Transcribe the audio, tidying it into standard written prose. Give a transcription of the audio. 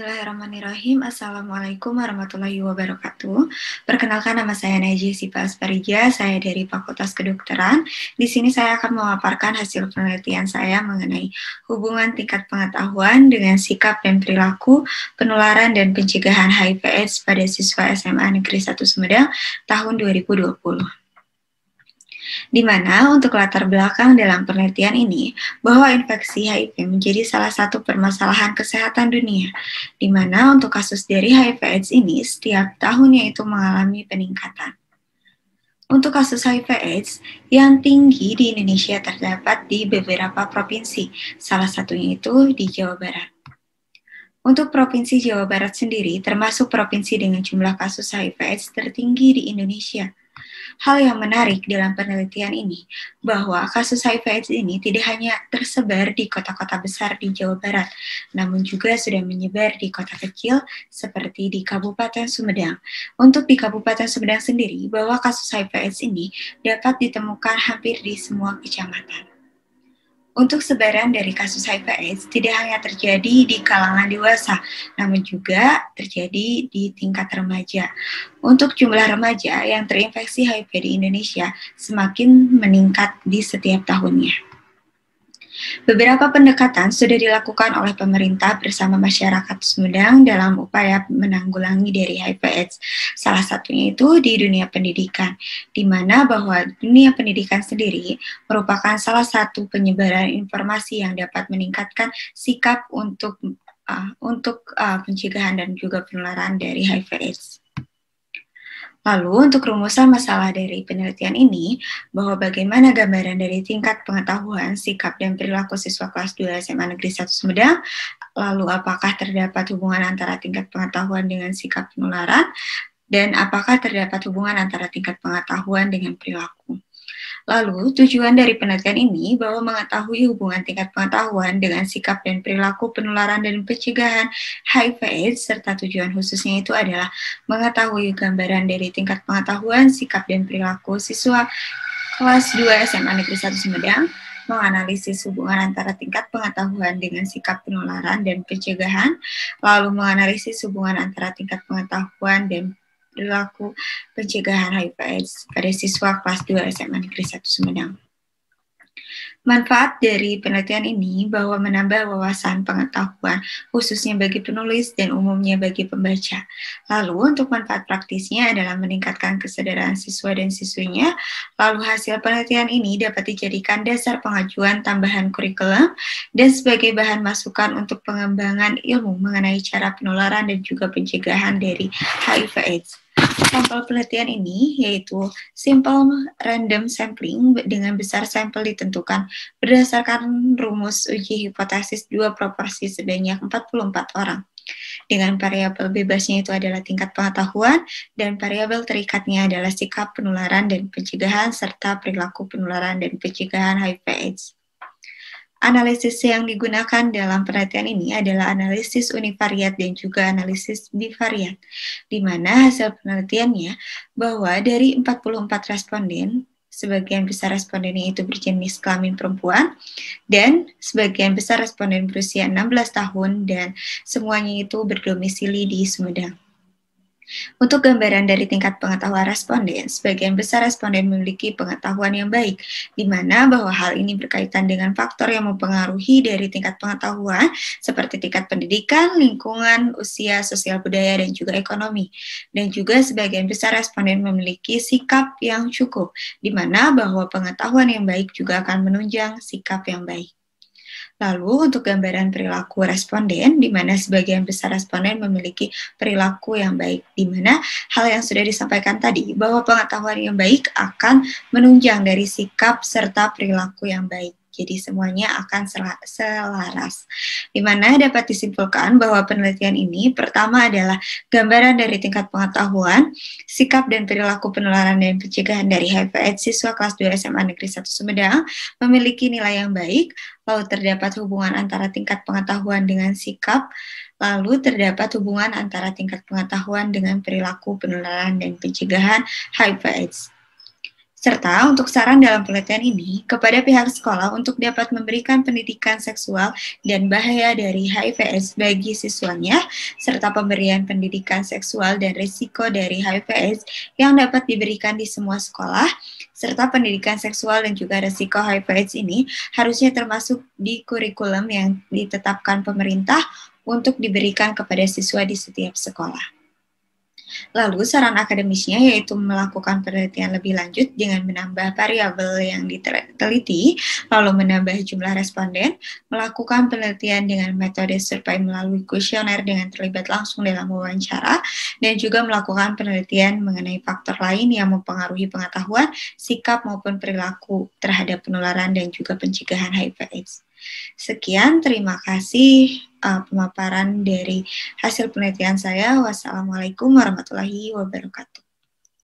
Bismillahirrahmanirrahim. Assalamualaikum warahmatullahi wabarakatuh. Perkenalkan, nama saya Najih Sipa Asparija. Saya dari Fakultas Kedokteran. Di sini saya akan memaparkan hasil penelitian saya mengenai hubungan tingkat pengetahuan dengan sikap dan perilaku penularan dan pencegahan HIV/AIDS pada siswa SMA Negeri 1 Sumedang tahun 2020. Di mana untuk latar belakang dalam penelitian ini, bahwa infeksi HIV menjadi salah satu permasalahan kesehatan dunia, di mana untuk kasus dari HIV/AIDS ini setiap tahunnya itu mengalami peningkatan. Untuk kasus HIV/AIDS yang tinggi di Indonesia terdapat di beberapa provinsi, salah satunya itu di Jawa Barat. Untuk Provinsi Jawa Barat sendiri, termasuk provinsi dengan jumlah kasus HIV/AIDS tertinggi di Indonesia. Hal yang menarik dalam penelitian ini, bahwa kasus HIV/AIDS ini tidak hanya tersebar di kota-kota besar di Jawa Barat, namun juga sudah menyebar di kota kecil seperti di Kabupaten Sumedang. Untuk di Kabupaten Sumedang sendiri, bahwa kasus HIV/AIDS ini dapat ditemukan hampir di semua kecamatan. Untuk sebaran dari kasus HIV/AIDS tidak hanya terjadi di kalangan dewasa, namun juga terjadi di tingkat remaja. Untuk jumlah remaja yang terinfeksi HIV di Indonesia semakin meningkat di setiap tahunnya. Beberapa pendekatan sudah dilakukan oleh pemerintah bersama masyarakat Sumedang dalam upaya menanggulangi dari HIV/AIDS. Salah satunya itu di dunia pendidikan, di mana bahwa dunia pendidikan sendiri merupakan salah satu penyebaran informasi yang dapat meningkatkan sikap untuk pencegahan dan juga penularan dari HIV/AIDS. Lalu untuk rumusan masalah dari penelitian ini, bahwa bagaimana gambaran dari tingkat pengetahuan, sikap, dan perilaku siswa kelas 2 SMA Negeri 1 Sumedang, lalu apakah terdapat hubungan antara tingkat pengetahuan dengan sikap penularan, dan apakah terdapat hubungan antara tingkat pengetahuan dengan perilaku. Lalu, tujuan dari penelitian ini bahwa mengetahui hubungan tingkat pengetahuan dengan sikap dan perilaku penularan dan pencegahan HIV/AIDS, serta tujuan khususnya itu adalah mengetahui gambaran dari tingkat pengetahuan, sikap, dan perilaku siswa kelas 2 SMA Negeri 1 Sumedang, menganalisis hubungan antara tingkat pengetahuan dengan sikap penularan dan pencegahan, lalu menganalisis hubungan antara tingkat pengetahuan dan perilaku pencegahan HIV/AIDS pada siswa kelas 2 SMA Negeri 1 Sumedang. Manfaat dari penelitian ini bahwa menambah wawasan pengetahuan khususnya bagi penulis dan umumnya bagi pembaca. Lalu untuk manfaat praktisnya adalah meningkatkan kesadaran siswa dan siswinya. Lalu hasil penelitian ini dapat dijadikan dasar pengajuan tambahan kurikulum dan sebagai bahan masukan untuk pengembangan ilmu mengenai cara penularan dan juga pencegahan dari HIV/AIDS. Sampel penelitian ini yaitu simple random sampling dengan besar sampel ditentukan berdasarkan rumus uji hipotesis 2 proporsi sebanyak 44 orang. Dengan variabel bebasnya itu adalah tingkat pengetahuan dan variabel terikatnya adalah sikap penularan dan pencegahan serta perilaku penularan dan pencegahan HIV/AIDS. Analisis yang digunakan dalam penelitian ini adalah analisis univariat dan juga analisis bivariat, di mana hasil penelitiannya bahwa dari 44 responden, sebagian besar respondennya itu berjenis kelamin perempuan, dan sebagian besar responden berusia 16 tahun, dan semuanya itu berdomisili di Sumedang. Untuk gambaran dari tingkat pengetahuan responden, sebagian besar responden memiliki pengetahuan yang baik, di mana bahwa hal ini berkaitan dengan faktor yang mempengaruhi dari tingkat pengetahuan, seperti tingkat pendidikan, lingkungan, usia, sosial budaya, dan juga ekonomi. Dan juga sebagian besar responden memiliki sikap yang cukup, di mana bahwa pengetahuan yang baik juga akan menunjang sikap yang baik. Lalu untuk gambaran perilaku responden, di mana sebagian besar responden memiliki perilaku yang baik, di mana hal yang sudah disampaikan tadi, bahwa pengetahuan yang baik akan menunjang dari sikap serta perilaku yang baik. Jadi semuanya akan selaras. Di mana dapat disimpulkan bahwa penelitian ini pertama adalah gambaran dari tingkat pengetahuan, sikap dan perilaku penularan dan pencegahan dari HIV/AIDS siswa kelas 2 SMA Negeri 1 Sumedang memiliki nilai yang baik, lalu terdapat hubungan antara tingkat pengetahuan dengan sikap, lalu terdapat hubungan antara tingkat pengetahuan dengan perilaku penularan dan pencegahan HIV/AIDS. Serta untuk saran dalam penelitian ini kepada pihak sekolah untuk dapat memberikan pendidikan seksual dan bahaya dari HIV/AIDS bagi siswanya, serta pemberian pendidikan seksual dan risiko dari HIV/AIDS yang dapat diberikan di semua sekolah, serta pendidikan seksual dan juga risiko HIV/AIDS ini harusnya termasuk di kurikulum yang ditetapkan pemerintah untuk diberikan kepada siswa di setiap sekolah. Lalu saran akademisnya yaitu melakukan penelitian lebih lanjut dengan menambah variabel yang diteliti, lalu menambah jumlah responden, melakukan penelitian dengan metode survei melalui kuesioner dengan terlibat langsung dalam wawancara, dan juga melakukan penelitian mengenai faktor lain yang mempengaruhi pengetahuan, sikap maupun perilaku terhadap penularan dan juga pencegahan HIV/AIDS. Sekian, terima kasih pemaparan dari hasil penelitian saya. Wassalamualaikum warahmatullahi wabarakatuh.